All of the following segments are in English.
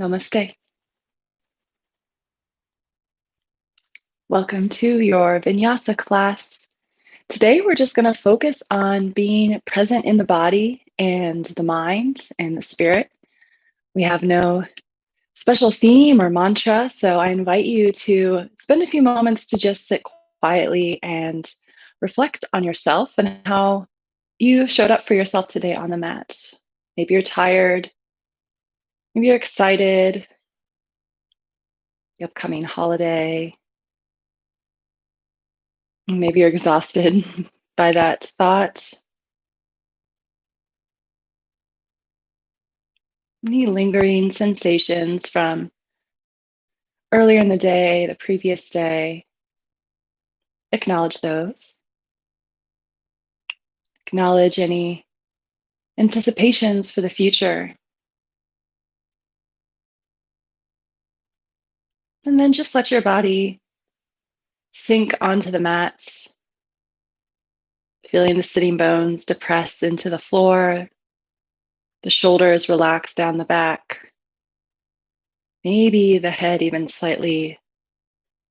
Namaste. Welcome to your VINYASA class. Today, we're just going to focus on being present in the body and the mind and the spirit. We have no special theme or mantra, so I invite you to spend a few moments to just sit quietly and reflect on yourself and how you showed up for yourself today on the mat. Maybe you're tired, maybe you're excited, the upcoming holiday. Maybe you're exhausted by that thought. Any lingering sensations from earlier in the day, the previous day, acknowledge those. Acknowledge any anticipations for the future. And then just let your body sink onto the mat, feeling the sitting bones depress into the floor, the shoulders relax down the back. Maybe the head even slightly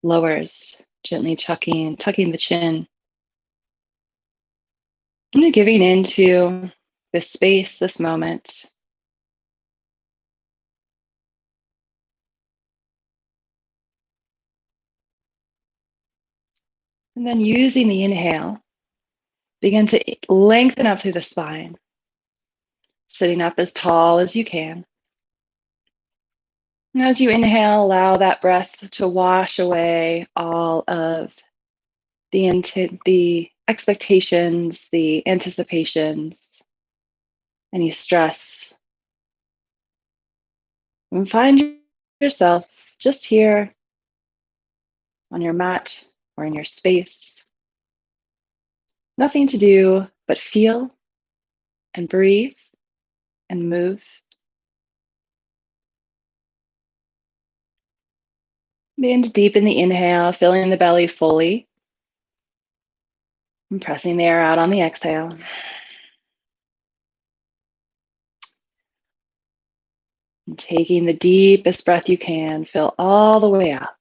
lowers, gently tucking the chin. And giving into this space, this moment. And then using the inhale, begin to lengthen up through the spine, sitting up as tall as you can. And as you inhale, allow that breath to wash away all of the expectations, the anticipations, any stress. And find yourself just here on your mat or in your space. Nothing to do but feel and breathe and move. Begin to deepen the inhale, filling the belly fully. And pressing the air out on the exhale. And taking the deepest breath you can, fill all the way up.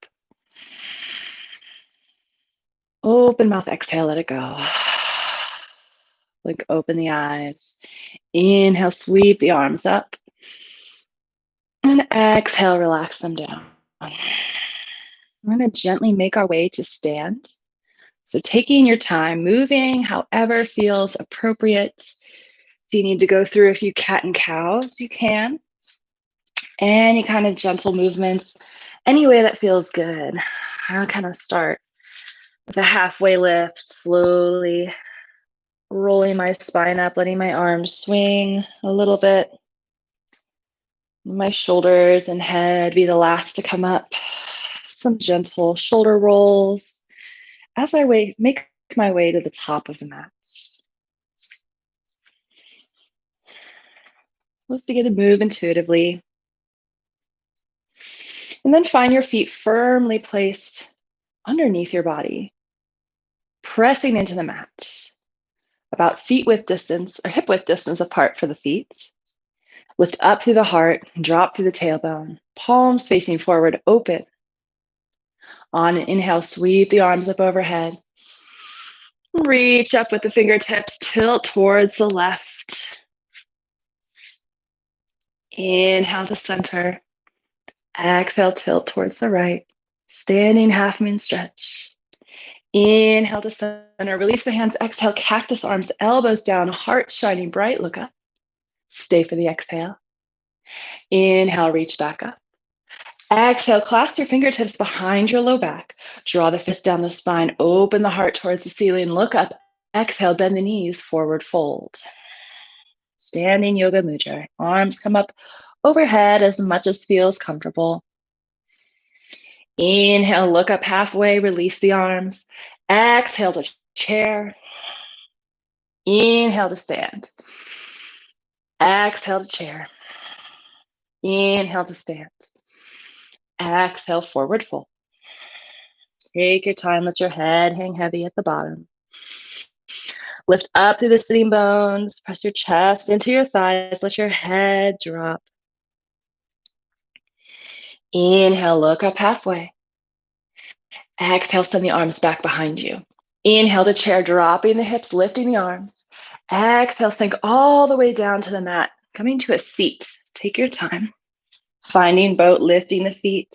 Open mouth, exhale, let it go. Blink open the eyes. Inhale, sweep the arms up. And exhale, relax them down. We're going to gently make our way to stand. So taking your time, moving however feels appropriate. If you need to go through a few cat and cows, you can. Any kind of gentle movements, any way that feels good. I'll kind of start with a halfway lift, slowly rolling my spine up, letting my arms swing a little bit. My shoulders and head be the last to come up. Some gentle shoulder rolls as I make my way to the top of the mat. Let's begin to move intuitively. And then find your feet firmly placed underneath your body, pressing into the mat, about feet width distance or hip width distance apart for the feet. Lift up through the heart, drop through the tailbone, palms facing forward, open. On an inhale, sweep the arms up overhead. Reach up with the fingertips, tilt towards the left. Inhale to center. Exhale, tilt towards the right. Standing half moon stretch. Inhale to center, release the hands, exhale, cactus arms, elbows down, heart shining bright, look up. Stay for the exhale. Inhale, reach back up. Exhale, clasp your fingertips behind your low back. Draw the fist down the spine, open the heart towards the ceiling, look up. Exhale, bend the knees, forward fold. Standing yoga mudra. Arms come up overhead as much as feels comfortable. Inhale, look up halfway, release the arms. Exhale to chair. Inhale to stand. Exhale to chair. Inhale to stand. Exhale, forward fold. Take your time, let your head hang heavy at the bottom. Lift up through the sitting bones, press your chest into your thighs, let your head drop. Inhale, look up halfway. Exhale, send the arms back behind you. Inhale to chair, dropping the hips, lifting the arms. Exhale, sink all the way down to the mat, coming to a seat. Take your time. Finding boat, lifting the feet,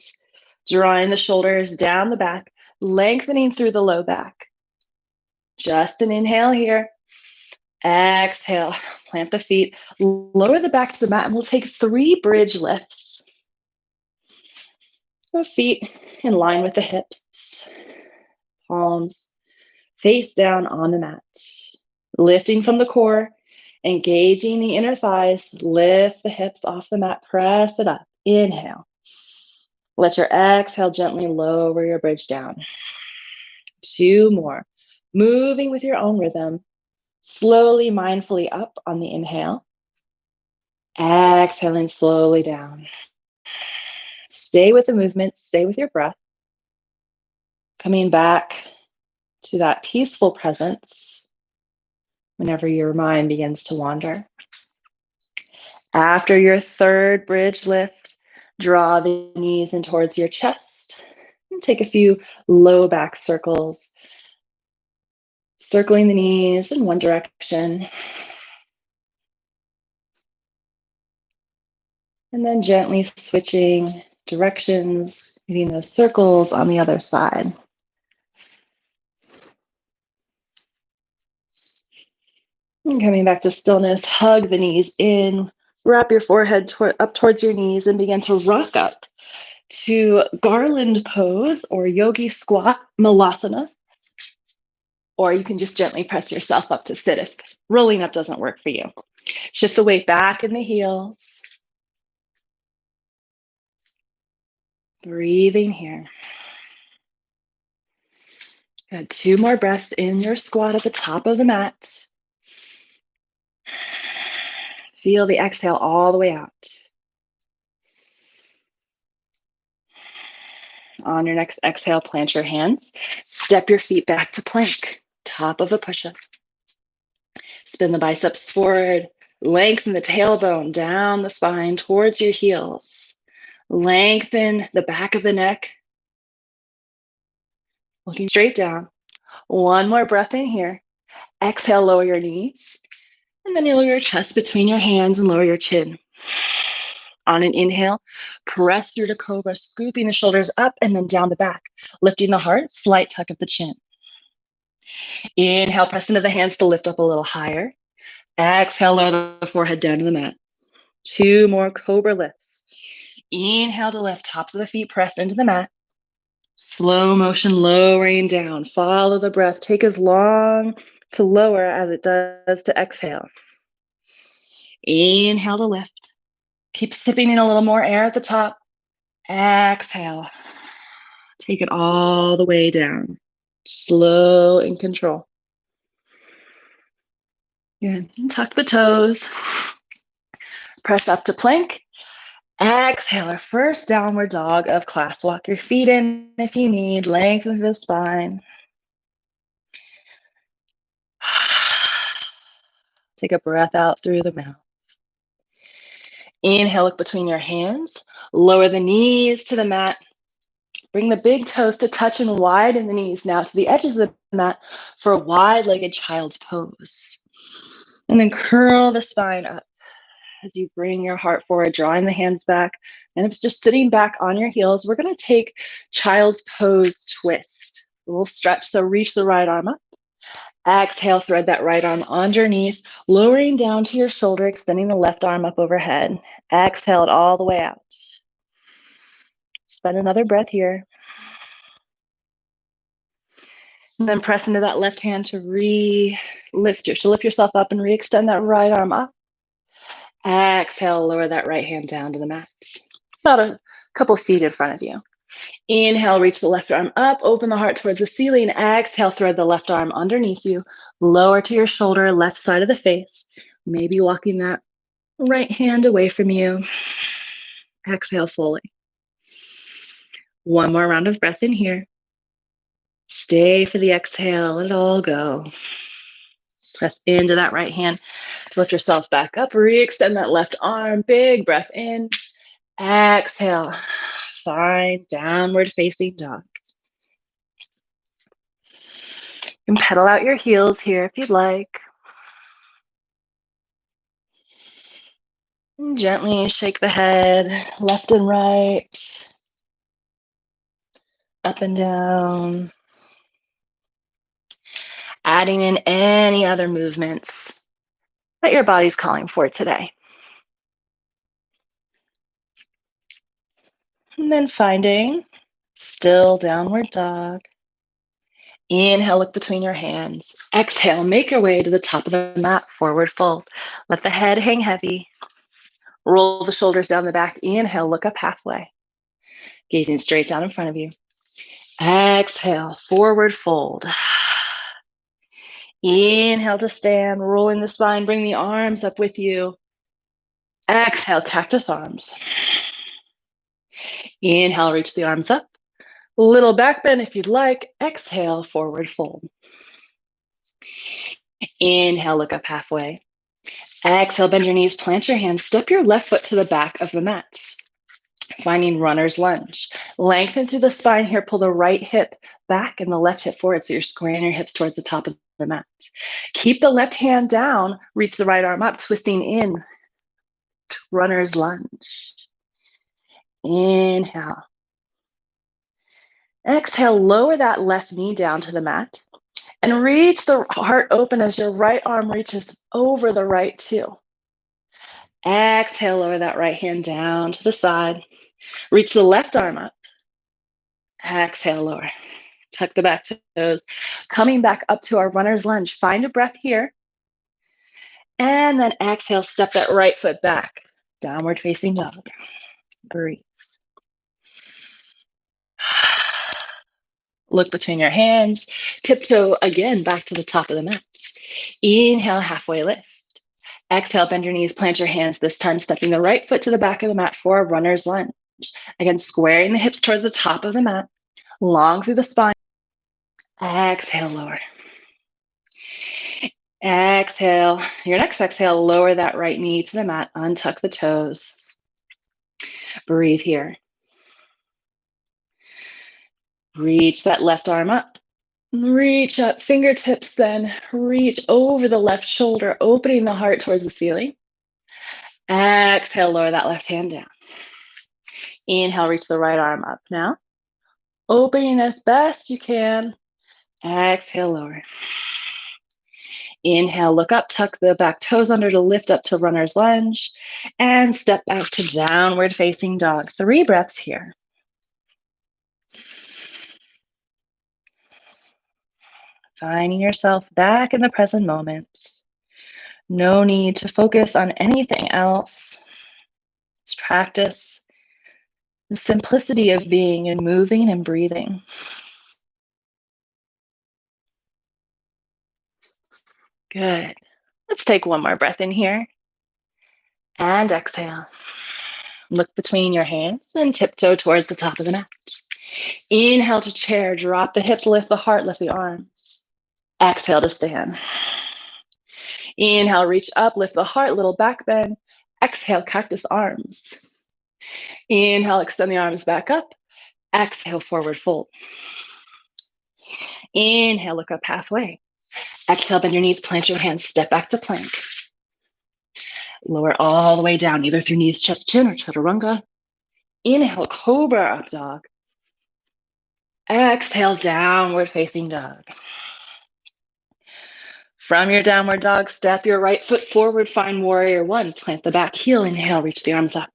drawing the shoulders down the back, lengthening through the low back. Just an inhale here. Exhale, plant the feet, lower the back to the mat, and we'll take 3 bridge lifts. The feet in line with the hips, palms face down on the mat. Lifting from the core, engaging the inner thighs, lift the hips off the mat, press it up. Inhale. Let your exhale gently lower your bridge down. 2 more. Moving with your own rhythm. Slowly, mindfully up on the inhale. Exhaling slowly down. Stay with the movement, stay with your breath. Coming back to that peaceful presence whenever your mind begins to wander. After your 3rd bridge lift, draw the knees in towards your chest and take a few low back circles, circling the knees in one direction. And then gently switching directions, moving those circles on the other side. And coming back to stillness, hug the knees in, wrap your forehead up towards your knees and begin to rock up to garland pose or yogi squat, malasana. Or you can just gently press yourself up to sit if rolling up doesn't work for you. Shift the weight back in the heels. Breathing here. Good. 2 more breaths in your squat at the top of the mat. Feel the exhale all the way out. On your next exhale, plant your hands. Step your feet back to plank, top of a push-up. Spin the biceps forward. Lengthen the tailbone down the spine towards your heels. Lengthen the back of the neck. Looking straight down. 1 more breath in here. Exhale, lower your knees. And then you lower your chest between your hands and lower your chin. On an inhale, press through to cobra, scooping the shoulders up and then down the back, lifting the heart, slight tuck of the chin. Inhale, press into the hands to lift up a little higher. Exhale, lower the forehead down to the mat. 2 more cobra lifts. Inhale to lift, tops of the feet press into the mat. Slow motion, lowering down. Follow the breath. Take as long to lower as it does to exhale. Inhale to lift. Keep sipping in a little more air at the top. Exhale. Take it all the way down. Slow and control. Good. Tuck the toes. Press up to plank. Exhale, our first downward dog of class. Walk your feet in if you need. Lengthen the spine. Take a breath out through the mouth. Inhale, look between your hands. Lower the knees to the mat. Bring the big toes to touch and widen the knees now to the edges of the mat for a wide-legged child's pose. And then curl the spine up as you bring your heart forward, drawing the hands back. And if it's just sitting back on your heels, we're going to take child's pose twist. A little stretch, so reach the right arm up. Exhale, thread that right arm underneath, lowering down to your shoulder, extending the left arm up overhead. Exhale it all the way out. Spend another breath here. And then press into that left hand to lift yourself up and re-extend that right arm up. Exhale, lower that right hand down to the mat. About a couple feet in front of you. Inhale, reach the left arm up, open the heart towards the ceiling. Exhale, thread the left arm underneath you, lower to your shoulder, left side of the face. Maybe walking that right hand away from you. Exhale fully. 1 more round of breath in here. Stay for the exhale, let it all go. Press into that right hand to lift yourself back up. Re-extend that left arm, big breath in. Exhale. Find downward facing dog. You can pedal out your heels here if you'd like. And gently shake the head left and right, up and down. Adding in any other movements that your body's calling for today. And then finding still downward dog. Inhale, look between your hands. Exhale, make your way to the top of the mat, forward fold. Let the head hang heavy. Roll the shoulders down the back. Inhale, look up halfway. Gazing straight down in front of you. Exhale, forward fold. Inhale to stand, rolling the spine, bring the arms up with you. Exhale, cactus arms. Inhale, reach the arms up. Little back bend if you'd like. Exhale, forward fold. Inhale, look up halfway. Exhale, bend your knees, plant your hands. Step your left foot to the back of the mat. Finding runner's lunge. Lengthen through the spine here. Pull the right hip back and the left hip forward so you're squaring your hips towards the top of the mat. Keep the left hand down. Reach the right arm up, twisting in. Runner's lunge. Inhale. Exhale, lower that left knee down to the mat and reach the heart open as your right arm reaches over the right too. Exhale, lower that right hand down to the side. Reach the left arm up. Exhale, lower. Tuck the back toes. Coming back up to our runner's lunge. Find a breath here. And then exhale, step that right foot back. Downward facing dog. Breathe. Look between your hands. Tiptoe again back to the top of the mat. Inhale, halfway lift. Exhale, bend your knees, plant your hands. This time stepping the right foot to the back of the mat for a runner's lunge. Again, squaring the hips towards the top of the mat. Long through the spine. Exhale, lower. Exhale. Your next exhale, lower that right knee to the mat. Untuck the toes. Breathe here. Reach that left arm up. Reach up, fingertips then. Reach over the left shoulder, opening the heart towards the ceiling. Exhale, lower that left hand down. Inhale, reach the right arm up now. Opening as best you can. Exhale, lower. Inhale, look up, tuck the back toes under to lift up to runner's lunge. And step back to downward facing dog. 3 breaths here. Finding yourself back in the present moment. No need to focus on anything else. Just practice the simplicity of being and moving and breathing. Good. Let's take one more breath in here. And exhale. Look between your hands and tiptoe towards the top of the mat. Inhale to chair. Drop the hips, lift the heart, lift the arms. Exhale to stand. Inhale, reach up, lift the heart, little back bend. Exhale, cactus arms. Inhale, extend the arms back up. Exhale, forward fold. Inhale, look up halfway. Exhale, bend your knees, plant your hands, step back to plank. Lower all the way down, either through knees, chest, chin, or chaturanga. Inhale, cobra up dog. Exhale, downward facing dog. From your downward dog, step your right foot forward, find warrior 1. Plant the back heel, inhale, reach the arms up.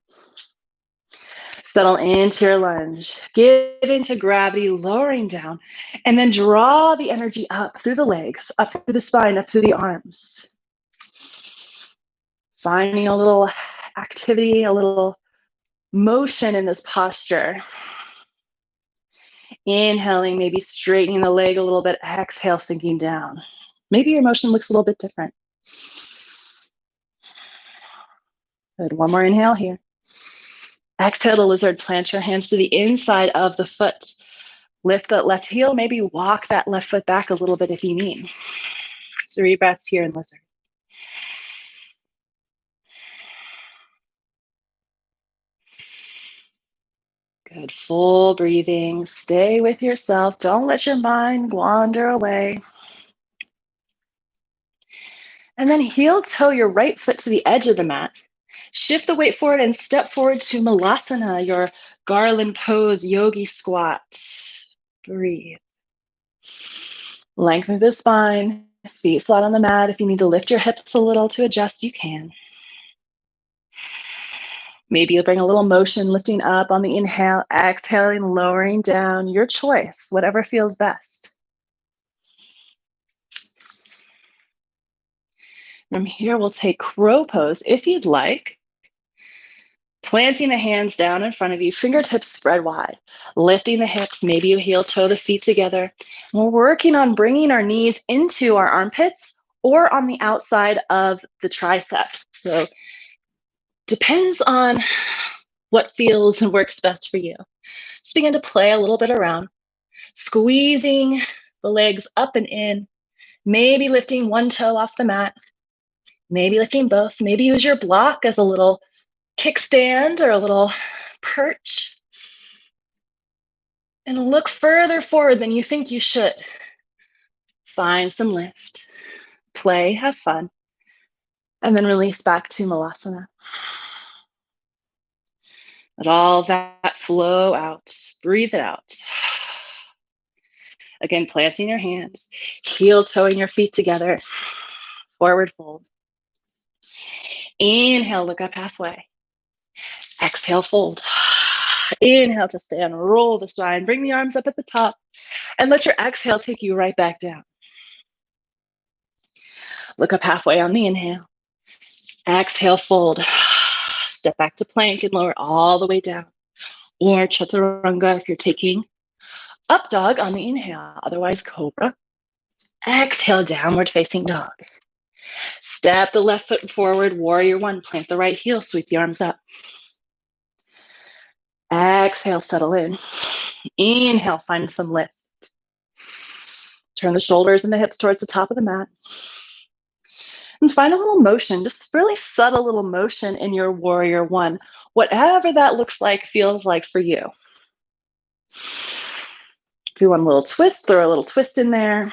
Settle into your lunge. Give into gravity, lowering down, and then draw the energy up through the legs, up through the spine, up through the arms. Finding a little activity, a little motion in this posture. Inhaling, maybe straightening the leg a little bit. Exhale, sinking down. Maybe your motion looks a little bit different. Good. One more inhale here. Exhale to lizard. Plant your hands to the inside of the foot. Lift that left heel. Maybe walk that left foot back a little bit if you need. 3 breaths here in lizard. Good. Full breathing. Stay with yourself. Don't let your mind wander away. And then heel toe your right foot to the edge of the mat. Shift the weight forward and step forward to Malasana, your garland pose yogi squat. Breathe. Lengthen the spine, feet flat on the mat. If you need to lift your hips a little to adjust, you can. Maybe you'll bring a little motion, lifting up on the inhale, exhaling, lowering down. Your choice, whatever feels best. From here, we'll take crow pose if you'd like. Planting the hands down in front of you, fingertips spread wide, lifting the hips. Maybe you heel toe the feet together. We're working on bringing our knees into our armpits or on the outside of the triceps. So depends on what feels and works best for you. Just begin to play a little bit around, squeezing the legs up and in, maybe lifting one toe off the mat, maybe lifting both. Maybe use your block as a little kickstand or a little perch. And look further forward than you think you should. Find some lift, play, have fun, and then release back to Malasana. Let all that flow out. Breathe it out. Again, planting your hands, heel toeing your feet together, forward fold. Inhale, look up halfway. Exhale, fold. Inhale to stand, roll the spine, bring the arms up at the top, and let your exhale take you right back down. Look up halfway on the inhale. Exhale, fold. Step back to plank and lower all the way down. Or chaturanga if you're taking up dog on the inhale, otherwise cobra. Exhale, downward facing dog. Step the left foot forward, warrior one. Plant the right heel, sweep the arms up. Exhale, settle in. Inhale, find some lift. Turn the shoulders and the hips towards the top of the mat. And find a little motion, just really subtle little motion in your warrior one. Whatever that looks like, feels like for you. If you want a little twist, throw a little twist in there.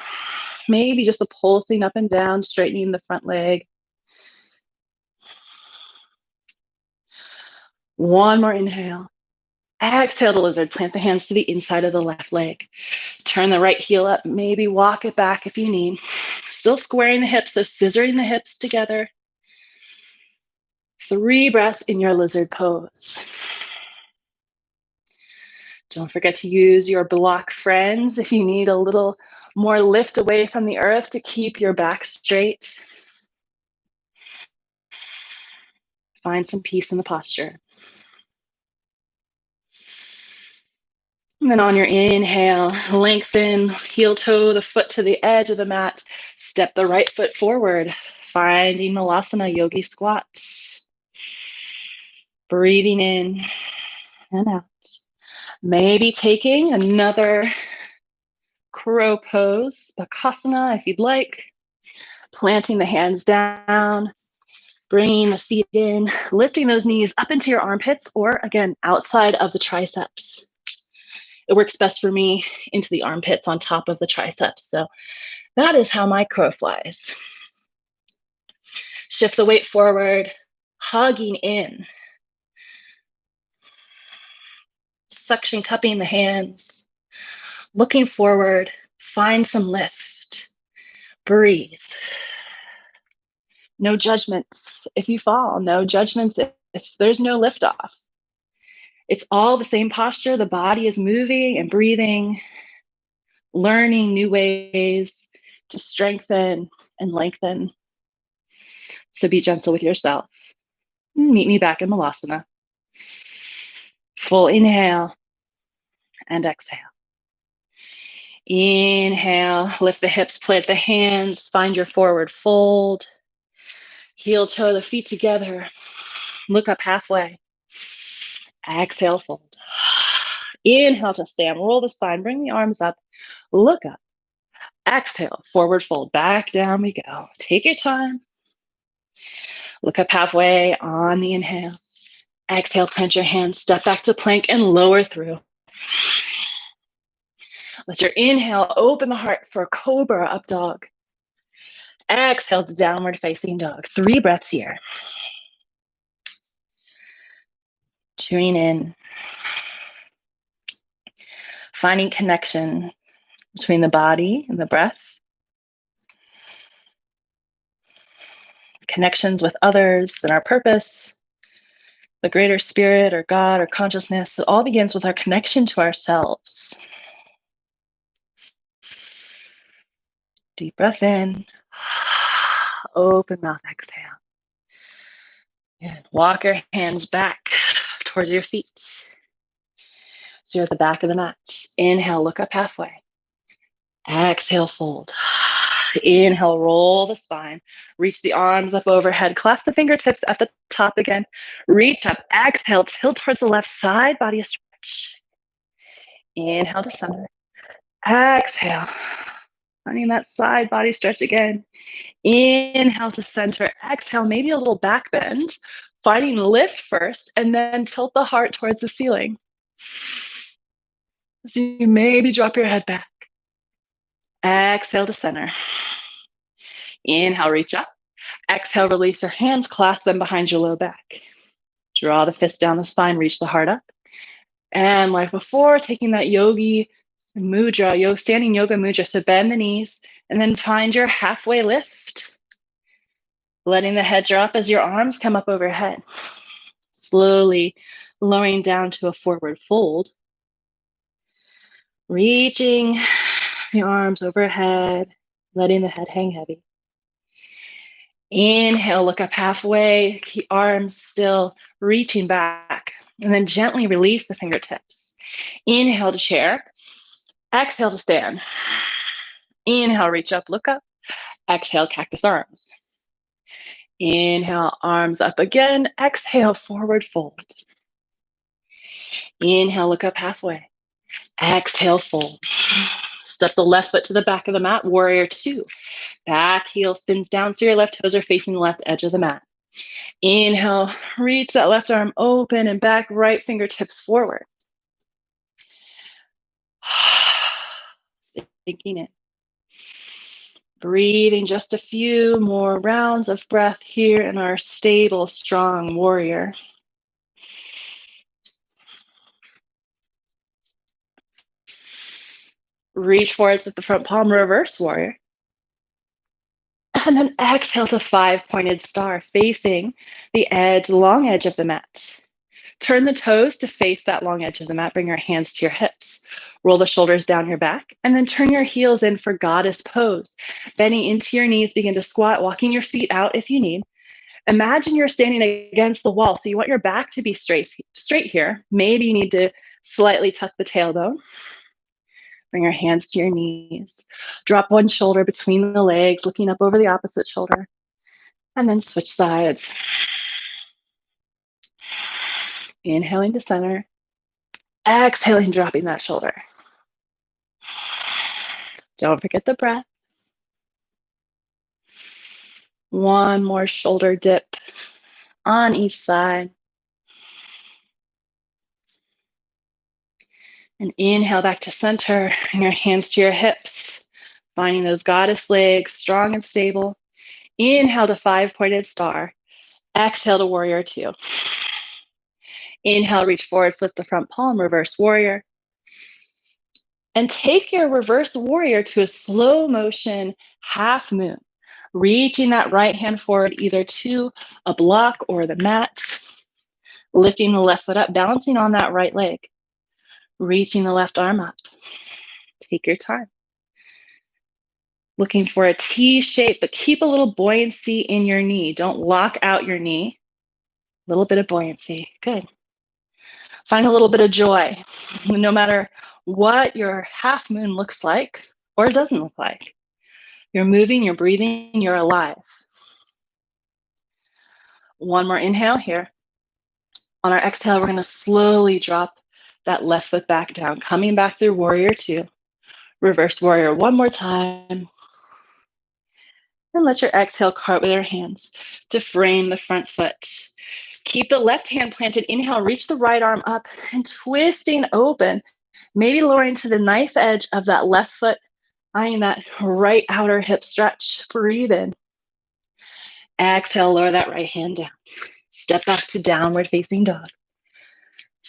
Maybe just a pulsing up and down, straightening the front leg. One more inhale. Exhale to lizard. Plant the hands to the inside of the left leg. Turn the right heel up. Maybe walk it back if you need. Still squaring the hips, so scissoring the hips together. 3 breaths in your lizard pose. Don't forget to use your block friends if you need a little more lift away from the earth to keep your back straight. Find some peace in the posture. And then on your inhale, lengthen, heel toe the foot to the edge of the mat. Step the right foot forward, finding Malasana yogi squat. Breathing in and out. Maybe taking another crow pose, Bakasana if you'd like. Planting the hands down, bringing the feet in, lifting those knees up into your armpits or, again, outside of the triceps. It works best for me into the armpits on top of the triceps. So that is how my crow flies. Shift the weight forward, hugging in. Suction cupping the hands. Looking forward, find some lift. Breathe. No judgments if you fall. No judgments if there's no liftoff. It's all the same posture. The body is moving and breathing, learning new ways to strengthen and lengthen. So be gentle with yourself. Meet me back in Malasana. Full inhale and exhale. Inhale, lift the hips, plant the hands, find your forward fold. Heel toe the feet together. Look up halfway. Exhale, fold. Inhale to stand, roll the spine, bring the arms up, look up. Exhale, forward fold, back down we go. Take your time. Look up halfway on the inhale. Exhale, plant your hands, step back to plank and lower through. Let your inhale open the heart for cobra, up dog. Exhale to downward facing dog. 3 breaths here. Tuning in. Finding connection between the body and the breath. Connections with others and our purpose. The greater spirit or God or consciousness. It all begins with our connection to ourselves. Deep breath in. Open mouth, exhale. And walk your hands back towards your feet. So you're at the back of the mat. Inhale, look up halfway. Exhale, fold. Inhale, roll the spine. Reach the arms up overhead. Clasp the fingertips at the top again. Reach up. Exhale, tilt towards the left side. Body a stretch. Inhale to center. Exhale. Finding that side body stretch again. Inhale to center. Exhale, maybe a little back bend. Finding lift first, and then tilt the heart towards the ceiling. So you maybe drop your head back. Exhale to center. Inhale, reach up. Exhale, release your hands, clasp them behind your low back. Draw the fist down the spine, reach the heart up. And like before, taking that yogi mudra, standing yoga mudra. So bend the knees and then find your halfway lift. Letting the head drop as your arms come up overhead. Slowly lowering down to a forward fold. Reaching the arms overhead, letting the head hang heavy. Inhale, look up halfway, keep arms still, reaching back, and then gently release the fingertips. Inhale to chair. Exhale to stand. Inhale, reach up, look up. Exhale, cactus arms. Inhale, arms up again. Exhale, forward fold. Inhale, look up halfway. Exhale, fold. Step the left foot to the back of the mat, warrior 2. Back heel spins down so your left toes are facing the left edge of the mat. Inhale, reach that left arm open and back, right fingertips forward. Sinking in. Breathing just a few more rounds of breath here in our stable, strong warrior. Reach forward with the front palm, reverse warrior. And then exhale to 5-pointed star, facing the edge, long edge of the mat. Turn the toes to face that long edge of the mat. Bring your hands to your hips. Roll the shoulders down your back, and then turn your heels in for goddess pose. Bending into your knees, begin to squat, walking your feet out if you need. Imagine you're standing against the wall, so you want your back to be straight here. Maybe you need to slightly tuck the tailbone. Bring your hands to your knees. Drop one shoulder between the legs, looking up over the opposite shoulder. And then switch sides. Inhaling to center. Exhaling, dropping that shoulder. Don't forget the breath. One more shoulder dip on each side. And inhale back to center. Bring your hands to your hips. Finding those goddess legs, strong and stable. Inhale to 5-pointed star. Exhale to warrior 2. Inhale, reach forward, flip the front palm, reverse warrior. And take your reverse warrior to a slow motion half moon. Reaching that right hand forward, either to a block or the mat. Lifting the left foot up, balancing on that right leg. Reaching the left arm up. Take your time. Looking for a T shape, but keep a little buoyancy in your knee. Don't lock out your knee. A little bit of buoyancy. Good. Find a little bit of joy. No matter what your half moon looks like or doesn't look like. You're moving, you're breathing, you're alive. One more inhale here. On our exhale, we're going to slowly drop that left foot back down, coming back through warrior 2. Reverse warrior one more time. And let your exhale cart with your hands to frame the front foot. Keep the left hand planted. Inhale, reach the right arm up and twisting open. Maybe lowering to the knife edge of that left foot, eyeing that right outer hip stretch. Breathe in. Exhale, lower that right hand down. Step back to downward facing dog.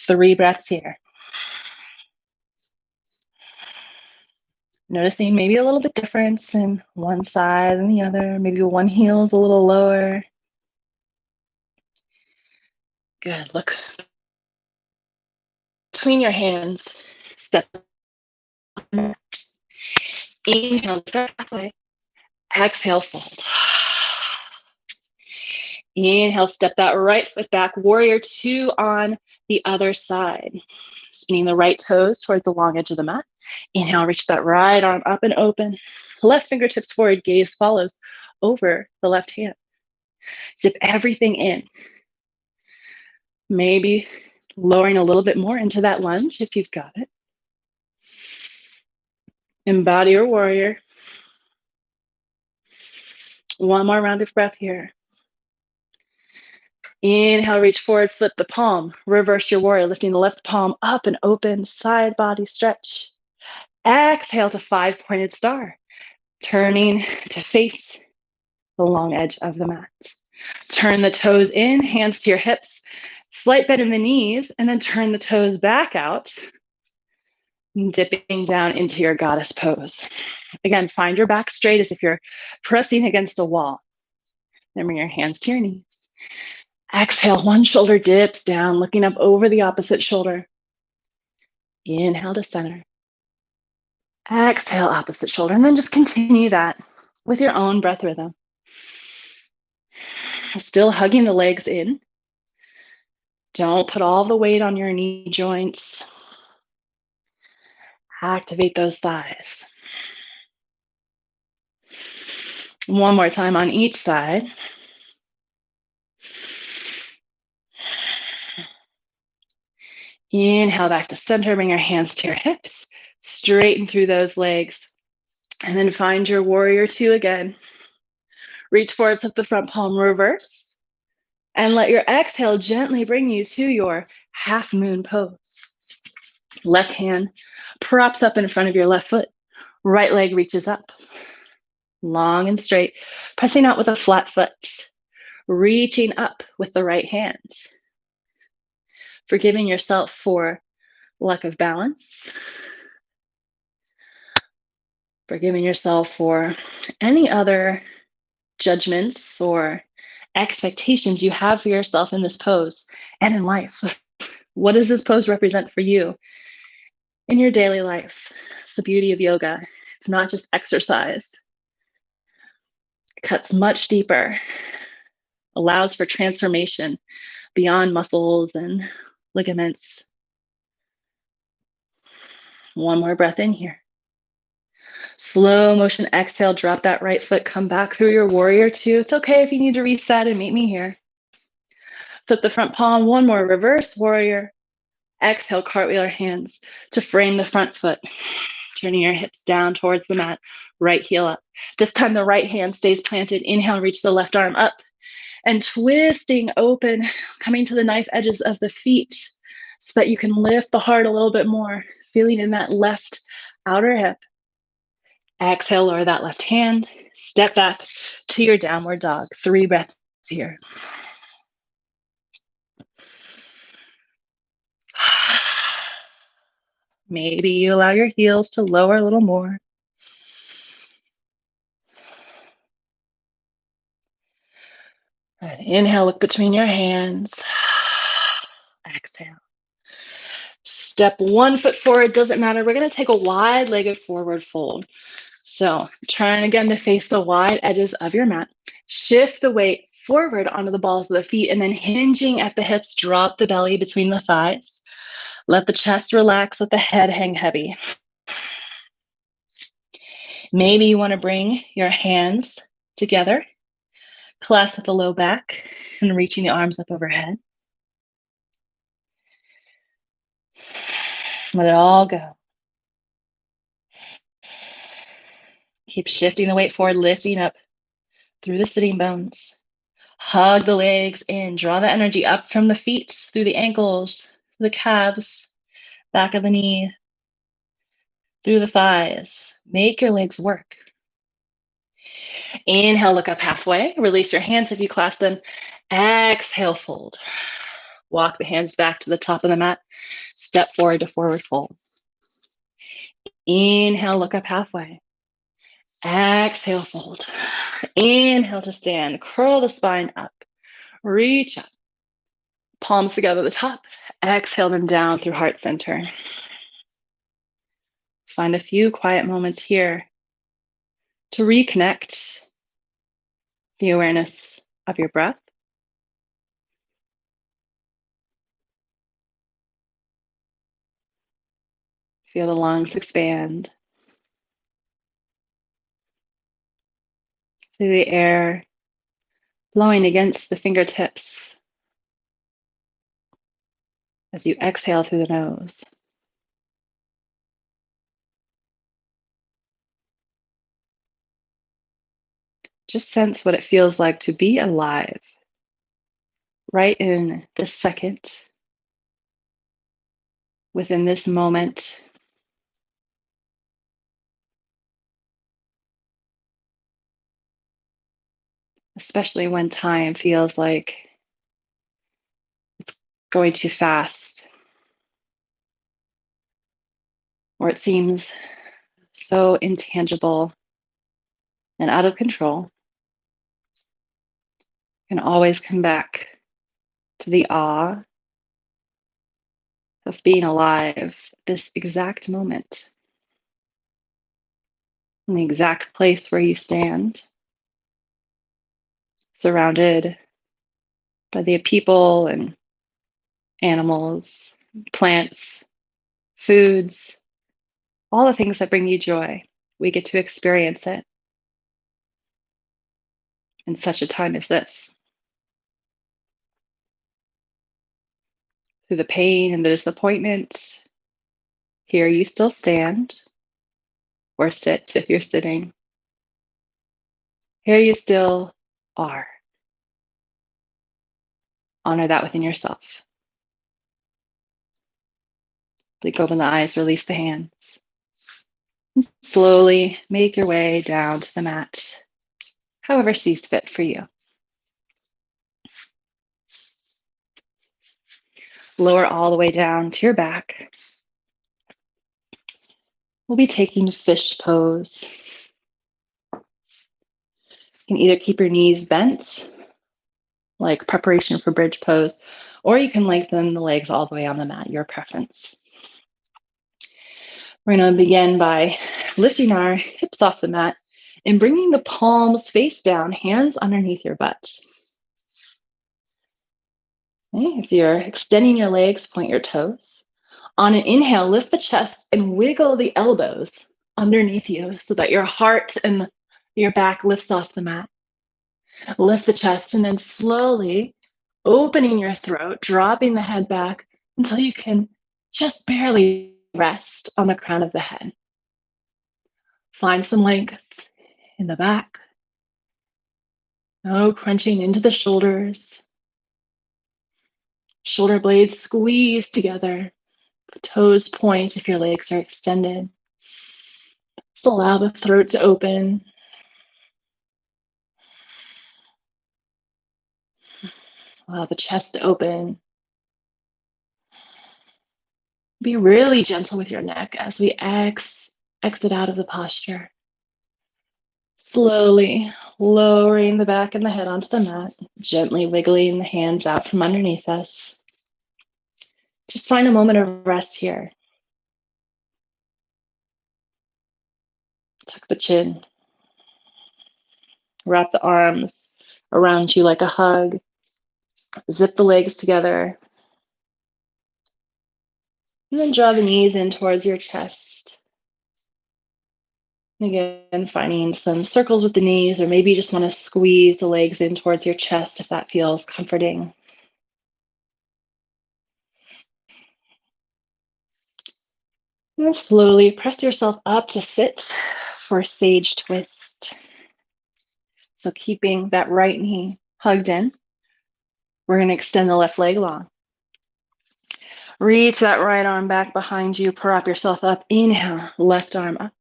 3 breaths here. Noticing maybe a little bit difference in one side and the other. Maybe one heel is a little lower. Good. Look between your hands. Step. Inhale, halfway. Exhale, fold. Inhale, step that right foot back. Warrior 2 on the other side. Spinning the right toes towards the long edge of the mat. Inhale, reach that right arm up and open. Left fingertips forward, gaze follows over the left hand. Zip everything in. Maybe lowering a little bit more into that lunge if you've got it. Embody your warrior. One more round of breath here. Inhale, reach forward, flip the palm. Reverse your warrior, lifting the left palm up and open, side body stretch. Exhale to 5-pointed star. Turning to face the long edge of the mat. Turn the toes in, hands to your hips. Slight bend in the knees, and then turn the toes back out. Dipping down into your goddess pose. Again, find your back straight as if you're pressing against a wall. Then bring your hands to your knees. Exhale, one shoulder dips down, looking up over the opposite shoulder. Inhale to center. Exhale, opposite shoulder, and then just continue that with your own breath rhythm. Still hugging the legs in. Don't put all the weight on your knee joints. Activate those thighs. One more time on each side. Inhale back to center, bring your hands to your hips, straighten through those legs, and then find your warrior 2 again. Reach forward, flip the front palm, reverse, and let your exhale gently bring you to your half moon pose. Left hand props up in front of your left foot, right leg reaches up, long and straight, pressing out with a flat foot, reaching up with the right hand. Forgiving yourself for lack of balance. Forgiving yourself for any other judgments or expectations you have for yourself in this pose and in life. What does this pose represent for you in your daily life? It's the beauty of yoga. It's not just exercise. It cuts much deeper, allows for transformation beyond muscles and ligaments. One more breath in here. Slow motion exhale, drop that right foot, come back through your warrior 2. It's okay if you need to reset and meet me here. Flip the front palm, one more, reverse warrior. Exhale, cartwheel your hands to frame the front foot. Turning your hips down towards the mat, right heel up. This time the right hand stays planted. Inhale, reach the left arm up and twisting open, coming to the knife edges of the feet so that you can lift the heart a little bit more, feeling in that left outer hip. Exhale, lower that left hand, step back to your downward dog. 3 breaths here. Maybe you allow your heels to lower a little more. Right. Inhale, look between your hands. Exhale. Step 1 foot forward, doesn't matter. We're going to take a wide-legged forward fold. So turn again to face the wide edges of your mat. Shift the weight forward onto the balls of the feet, and then hinging at the hips, drop the belly between the thighs. Let the chest relax, let the head hang heavy. Maybe you want to bring your hands together, clasp at the low back, and reaching the arms up overhead. Let it all go. Keep shifting the weight forward, lifting up through the sitting bones. Hug the legs in. Draw the energy up from the feet, through the ankles, the calves, back of the knee, through the thighs. Make your legs work. Inhale, look up halfway. Release your hands if you clasp them. Exhale, fold. Walk the hands back to the top of the mat. Step forward to forward fold. Inhale, look up halfway. Exhale, fold. Inhale to stand. Curl the spine up. Reach up. Palms together at the top. Exhale them down through heart center. Find a few quiet moments here to reconnect the awareness of your breath. Feel the lungs expand. Feel the air blowing against the fingertips as you exhale through the nose. Just sense what it feels like to be alive right in this second, within this moment. Especially when time feels like it's going too fast, or it seems so intangible and out of control. You can always come back to the awe of being alive this exact moment, in the exact place where you stand, surrounded by the people and animals, plants, foods, all the things that bring you joy. We get to experience it in such a time as this. Through the pain and the disappointment, here you still stand, or sit if you're sitting. Here you still are. Honor that within yourself. Blink open the eyes, release the hands. And slowly make your way down to the mat, however sees fit for you. Lower all the way down to your back. We'll be taking fish pose. You can either keep your knees bent, like preparation for bridge pose, or you can lengthen the legs all the way on the mat, your preference. We're going to begin by lifting our hips off the mat and bringing the palms face down, hands underneath your butt. Okay, if you're extending your legs, point your toes. On an inhale, lift the chest and wiggle the elbows underneath you so that your heart and your back lifts off the mat. Lift the chest and then slowly opening your throat, dropping the head back until you can just barely rest on the crown of the head. Find some length in the back. No crunching into the shoulders. Shoulder blades squeeze together. Toes point if your legs are extended. Just allow the throat to open. Allow the chest to open. Be really gentle with your neck as we exit out of the posture. Slowly lowering the back and the head onto the mat, gently wiggling the hands out from underneath us. Just find a moment of rest here. Tuck the chin. Wrap the arms around you like a hug. Zip the legs together. And then draw the knees in towards your chest. And again, finding some circles with the knees, or maybe you just want to squeeze the legs in towards your chest if that feels comforting. And then slowly press yourself up to sit for sage twist. So keeping that right knee hugged in. We're going to extend the left leg long. Reach that right arm back behind you. Prop yourself up. Inhale, left arm up.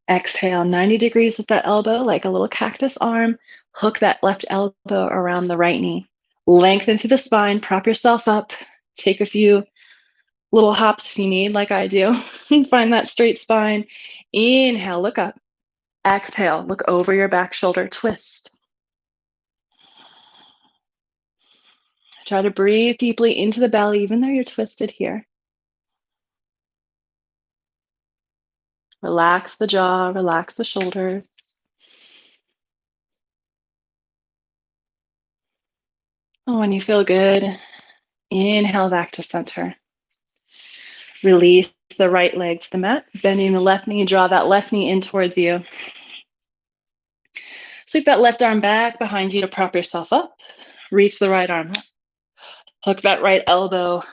Exhale, 90 degrees with that elbow, like a little cactus arm. Hook that left elbow around the right knee. Lengthen through the spine. Prop yourself up. Take a few little hops if you need, like I do. Find that straight spine. Inhale, look up. Exhale, look over your back shoulder, twist. Try to breathe deeply into the belly, even though you're twisted here. Relax the jaw, relax the shoulders. Oh, when you feel good, inhale back to center. Release the right leg to the mat, bending the left knee, draw that left knee in towards you. Sweep that left arm back behind you to prop yourself up. Reach the right arm up. Hook that right elbow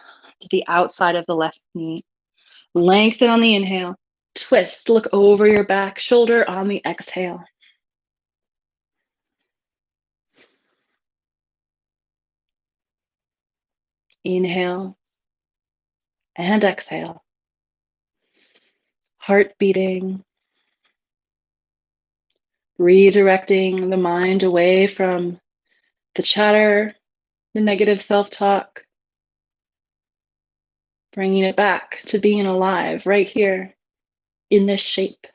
to the outside of the left knee. Lengthen on the inhale. Twist, look over your back shoulder on the exhale. Inhale and exhale. Heart beating. Redirecting the mind away from the chatter, the negative self-talk. Bringing it back to being alive right here in this shape.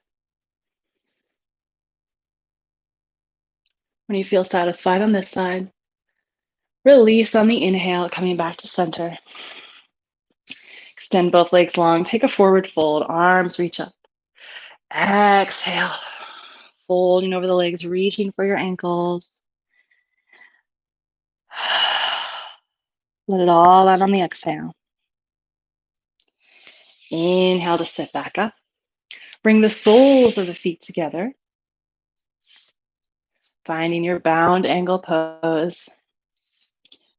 When you feel satisfied on this side, release on the inhale, coming back to center. Extend both legs long. Take a forward fold. Arms reach up. Exhale. Folding over the legs, reaching for your ankles. Let it all out on the exhale. Inhale to sit back up. Bring the soles of the feet together. Finding your bound angle pose.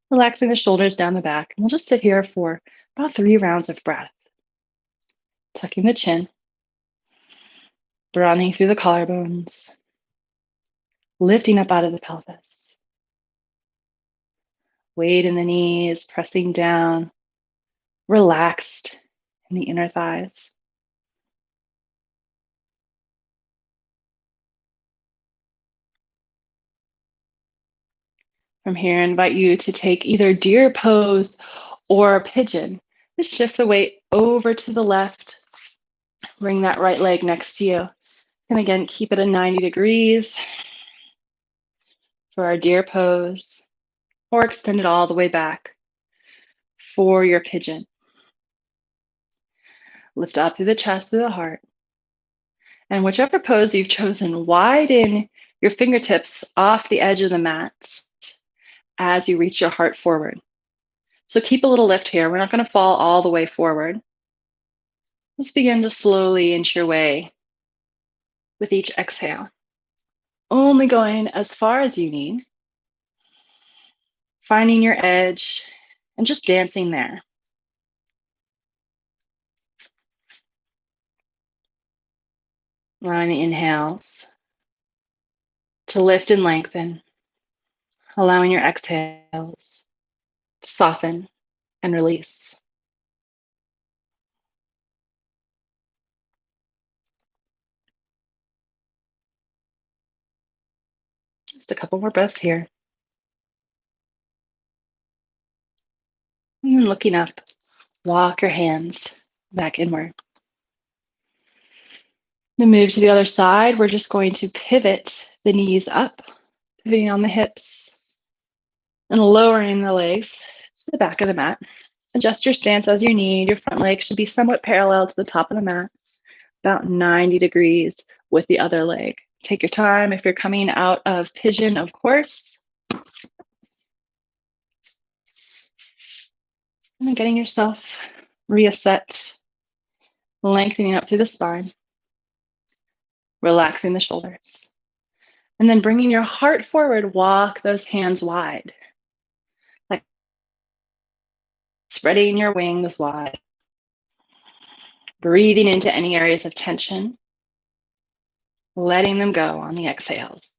Relaxing the shoulders down the back. And we'll just sit here for about 3 rounds of breath. Tucking the chin. Broadening through the collarbones. Lifting up out of the pelvis. Weight in the knees, pressing down. Relaxed in the inner thighs. From here, I invite you to take either deer pose or pigeon. Just shift the weight over to the left. Bring that right leg next to you. And again, keep it at 90 degrees for our deer pose, or extend it all the way back for your pigeon. Lift up through the chest, through the heart. And whichever pose you've chosen, widen your fingertips off the edge of the mat as you reach your heart forward. So keep a little lift here. We're not going to fall all the way forward. Let's begin to slowly inch your way with each exhale. Only going as far as you need. Finding your edge and just dancing there. Allowing the inhales to lift and lengthen. Allowing your exhales to soften and release. Just a couple more breaths here. And then looking up, walk your hands back inward. Then move to the other side. We're just going to pivot the knees up, pivoting on the hips, and lowering the legs to the back of the mat. Adjust your stance as you need. Your front leg should be somewhat parallel to the top of the mat, about 90 degrees with the other leg. Take your time. If you're coming out of pigeon, of course. And then getting yourself reset, lengthening up through the spine, relaxing the shoulders. And then bringing your heart forward, walk those hands wide. Like spreading your wings wide. Breathing into any areas of tension, letting them go on the exhales.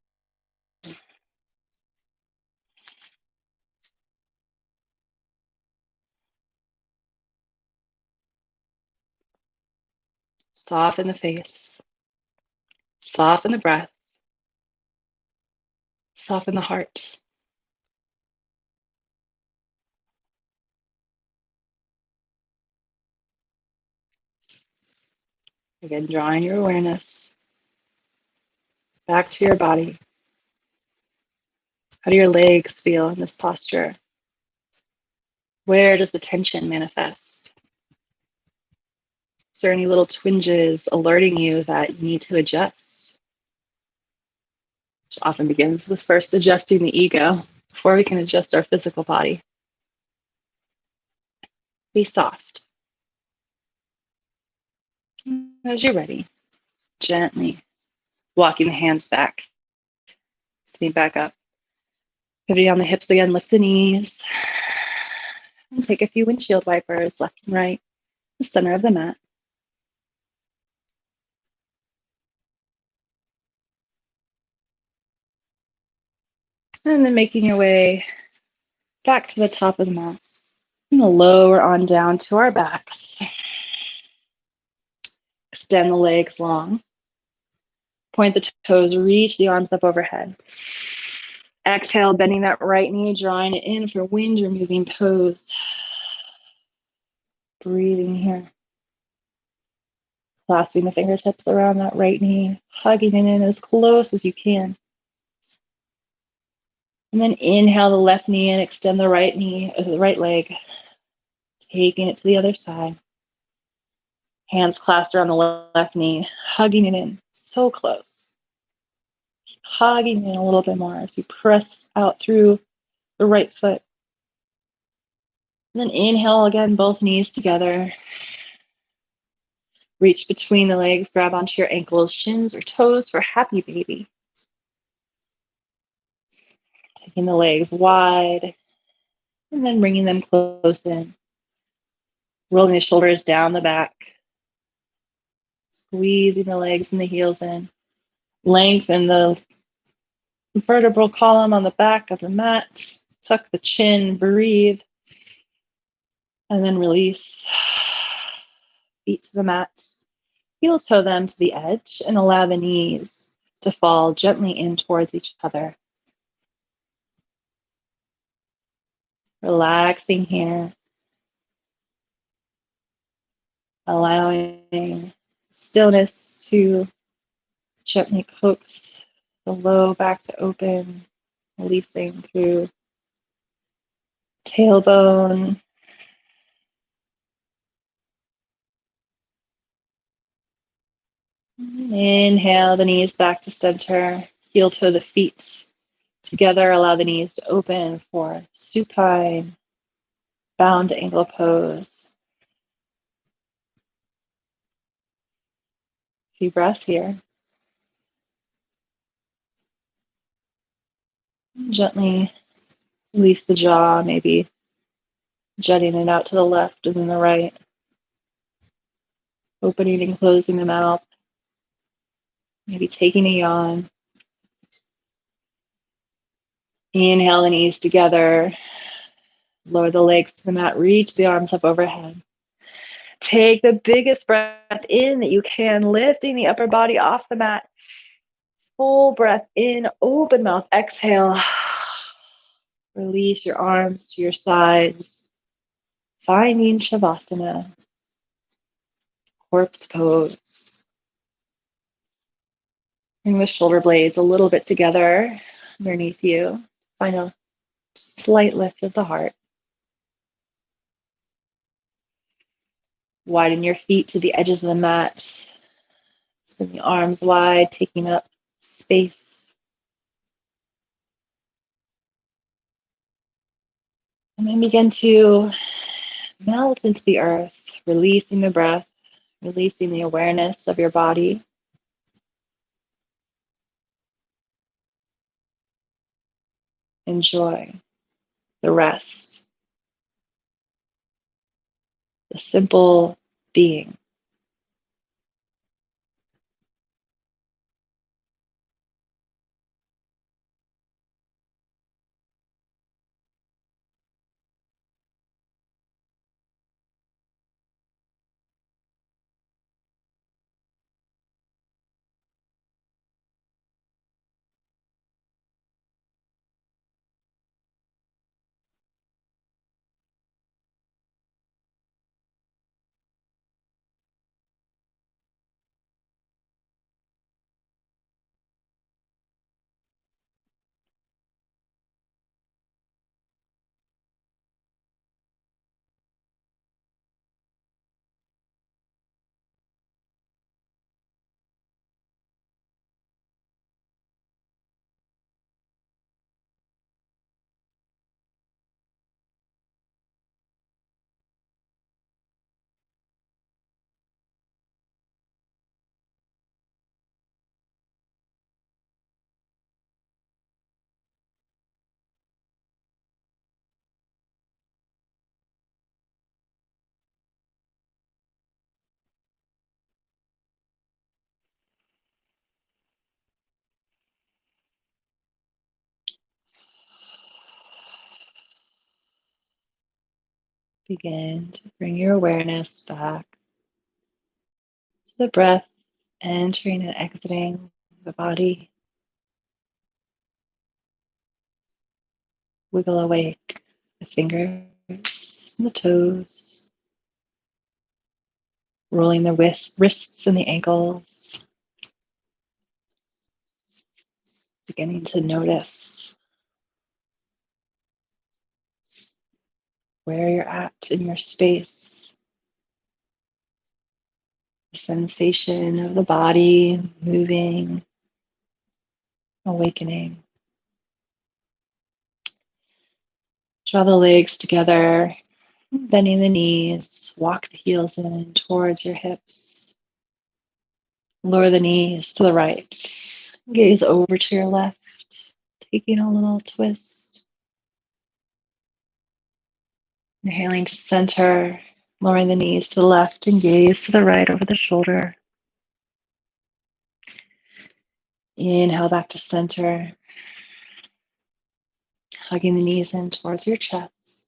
Soften the face. Soften the breath. Soften the heart. Again, drawing your awareness back to your body. How do your legs feel in this posture? Where does the tension manifest? Is there any little twinges alerting you that you need to adjust? Which often begins with first adjusting the ego before we can adjust our physical body. Be soft. As you're ready, gently walking the hands back, sitting back up, pivoting on the hips again, lift the knees, and take a few windshield wipers left and right, the center of the mat. And then making your way back to the top of the mat. I'm going to lower on down to our backs. Extend the legs long. Point the toes, reach the arms up overhead. Exhale, bending that right knee, drawing it in for wind removing pose. Breathing here. Clasping the fingertips around that right knee, hugging it in as close as you can. And then inhale the left knee and extend the right knee, the right leg, taking it to the other side. Hands clasped around the left knee, hugging it in, so close. Hugging in a little bit more as you press out through the right foot. And then inhale again, both knees together. Reach between the legs, grab onto your ankles, shins, or toes for happy baby. Taking the legs wide, and then bringing them close in. Rolling the shoulders down the back. Squeezing the legs and the heels in. Lengthen the vertebral column on the back of the mat. Tuck the chin, breathe. And then release. Feet to the mat. Heel toe them to the edge and allow the knees to fall gently in towards each other. Relaxing here. Allowing stillness to gently coax the low back to open, releasing through tailbone. Inhale the knees back to center, heel toe the feet together, allow the knees to open for supine, bound angle pose. A few breaths here. Gently release the jaw, maybe jutting it out to the left and then the right. Opening and closing the mouth. Maybe taking a yawn. Inhale the knees together. Lower the legs to the mat. Reach the arms up overhead. Take the biggest breath in that you can, lifting the upper body off the mat. Full breath in, open mouth, exhale. Release your arms to your sides. Finding Shavasana. Corpse pose. Bring the shoulder blades a little bit together underneath you. Find a slight lift of the heart. Widen your feet to the edges of the mat. Send the arms wide, taking up space. And then begin to melt into the earth, releasing the breath, releasing the awareness of your body. Enjoy the rest, the simple being. Begin to bring your awareness back to the breath, entering and exiting the body. Wiggle awake the fingers and the toes, rolling the wrists and the ankles, beginning to notice where you're at in your space, the sensation of the body moving, awakening. Draw the legs together, bending the knees, walk the heels in towards your hips. Lower the knees to the right, gaze over to your left, taking a little twist. Inhaling to center, lowering the knees to the left and gaze to the right over the shoulder. Inhale back to center, hugging the knees in towards your chest.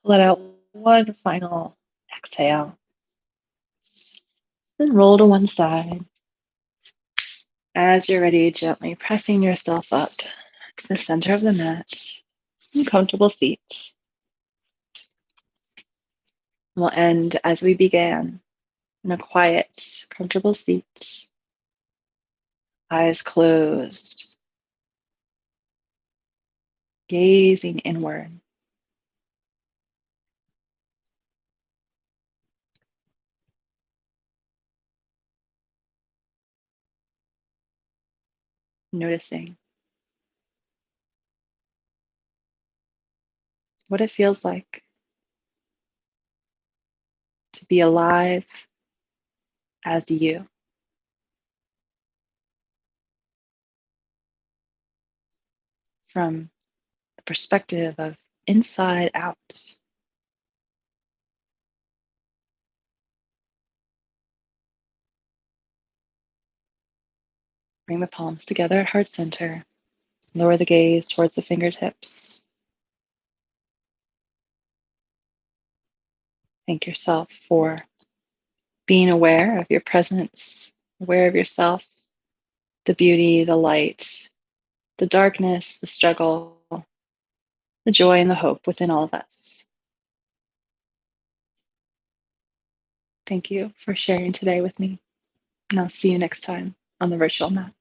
Let out one final exhale. Then roll to one side. As you're ready, gently pressing yourself up to the center of the mat in comfortable seat. We'll end as we began, in a quiet, comfortable seat, eyes closed, gazing inward. Noticing what it feels like to be alive as you, from the perspective of inside out. Bring the palms together at heart center. Lower the gaze towards the fingertips. Thank yourself for being aware of your presence, aware of yourself, the beauty, the light, the darkness, the struggle, the joy, and the hope within all of us. Thank you for sharing today with me, and I'll see you next time on the virtual mat.